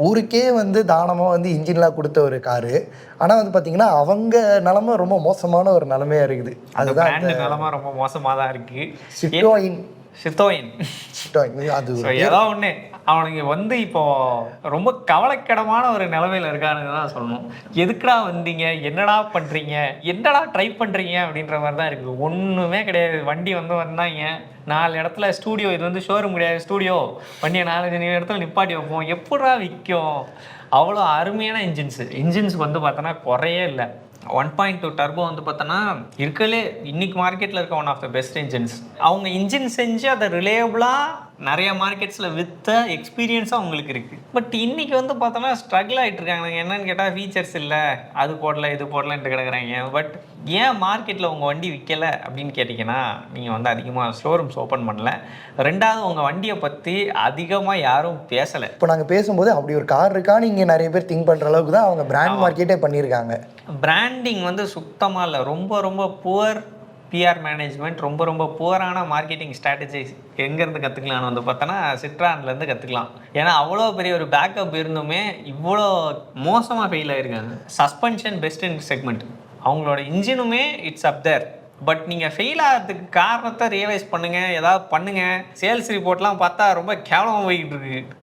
ஊருக்கே வந்து தானமாக வந்து இன்ஜின்லாம் கொடுத்த ஒரு காரு. ஆனால் வந்து பார்த்தீங்கன்னா அவங்க நிலமை ரொம்ப மோசமான ஒரு நிலமையாக இருக்குது. அதுதான் நிலமை ரொம்ப மோசமாக தான் இருக்குது. சிட்ரோயின் அது ஏதோ ஒன்று அவனுங்க வந்து இப்போ ரொம்ப கவலைக்கிடமான ஒரு நிலைமையில இருக்கானுங்க தான் சொல்லணும். எதுக்குடா வந்தீங்க, என்னடா பண்றீங்க, என்னடா ட்ரை பண்றீங்க அப்படின்ற மாதிரி தான் இருக்கு. ஒண்ணுமே கிடையாது. வண்டி வந்து வந்தாங்க 4 இடத்துல ஸ்டூடியோ, இது வந்து ஷோரூம் கிடையாது, ஸ்டூடியோ. வண்டியை 4 இடத்துல நிப்பாட்டி வைப்போம். எப்படா விற்கும்? அவ்வளோ அருமையான இன்ஜின்ஸுக்கு வந்து பார்த்தோன்னா குறையே இல்லை. 1.2 டர்போ வந்து பார்த்தோன்னா இருக்கலே இன்னைக்கு மார்க்கெட்டில் இருக்க one of the best engines. அவங்க இன்ஜின் செஞ்சு அதை ரிலேயபிளாக நிறைய மார்க்கெட்ஸில் விற்ற எக்ஸ்பீரியன்ஸும் அவங்களுக்கு இருக்குது. பட் இன்றைக்கி வந்து பார்த்தோன்னா ஸ்ட்ரகிள் ஆகிட்டு இருக்காங்க. என்னன்னு கேட்டால் ஃபீச்சர்ஸ் இல்லை, அது போடல இது போடலன்ட்டு கிடக்குறாங்க. பட் ஏன் மார்க்கெட்டில் உங்கள் வண்டி விற்கலை அப்படின்னு கேட்டிங்கன்னா, நீங்கள் வந்து அதிகமாக ஷோரூம்ஸ் ஓப்பன் பண்ணல. ரெண்டாவது, உங்கள் வண்டியை பற்றி அதிகமாக யாரும் பேசலை. இப்போ நாங்கள் பேசும்போது அப்படி ஒரு கார் இருக்கான்னு இங்கே நிறைய பேர் திங்க் பண்ணுற அளவுக்கு தான் அவங்க பிராண்ட் மார்க்கெட்டே பண்ணியிருக்காங்க. பிராண்டிங் வந்து சுத்தமாக இல்லை. ரொம்ப புவர் பிஆர் மேனேஜ்மெண்ட், ரொம்ப புவரான மார்க்கெட்டிங் ஸ்ட்ராட்டஜிஸ் எங்கேருந்து கற்றுக்கலான்னு வந்து பார்த்தோன்னா சிட்ரான்லேருந்து கற்றுக்கலாம். ஏன்னா அவ்வளோ பெரிய ஒரு பேக்கப் இருந்துமே இவ்வளோ மோசமாக ஃபெயில் ஆகிருக்காங்க. சஸ்பென்ஷன் பெஸ்ட் இன் செக்மெண்ட், அவங்களோட இன்ஜினுமே இட்ஸ் அப் தேர். பட் நீங்கள் ஃபெயில் ஆகிறதுக்கு காரணத்தை ரியலைஸ் பண்ணுங்கள், ஏதாவது பண்ணுங்கள். சேல்ஸ் ரிப்போர்ட்லாம் பார்த்தா ரொம்ப கேவலமாக போய்கிட்டு இருக்கு.